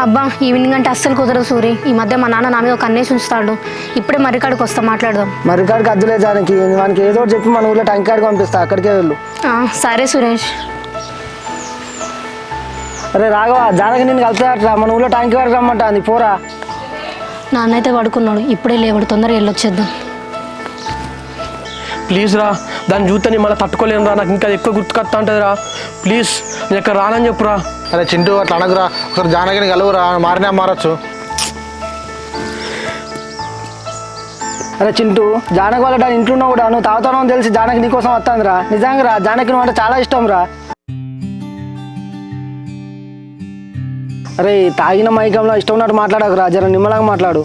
అబ్బా ఈవినింగ్ అంటే అస్సలు కుదరదు సూరి. ఈ మధ్య మా నాన్న నా మీద ఒక అన్నేసి ఉంచుతాడు. ఇప్పుడే మర్రికాడికి వస్తా, మాట్లాడదాం. మర్రికాడికి అద్దులే జానకి, మనకి ఏదో ఒకటి చెప్పి మన ఊళ్ళో టంకి కాడికి పంపిస్తా, అక్కడికే వెళ్ళు. సరే సురేష్. అరే రాఘవ, జానకి నేను కలుపుతాడరా, మన ఊళ్ళో టంకి కాడికి రమ్మంటా అంది, పోరా. నాన్న అయితే పడుకున్నాడు, ఇప్పుడే లేవాడు, తొందరగా వెళ్ళొచ్చేద్దాం. ప్లీజ్ రా, దాన్ని చూస్తే మళ్ళీ తట్టుకోలేను రా, నాకు ఇంకా ఎక్కువ గుర్తుకొస్తా ఉంటుంది రా. ప్లీజ్ నేను ఎక్కడ రానని చెప్పురా. అరే చింటూ అట్లా అనకురా, ఒకసారి జానకిని కలువురా, మారినా మారచ్చు. అరే చింటూ, జానకి వాళ్ళ ఇంట్లో ఉన్నా కూడా నువ్వు తాగుతానో అని తెలిసి జానకి నీకోసం వస్తాను రా. నిజంగా రా, జానకి నువ్వు అంటే చాలా ఇష్టం రా. అరే తాగిన మైకంలో ఇష్టం ఉన్నట్టు మాట్లాడకురా, జర నిమ్మలాగా మాట్లాడు.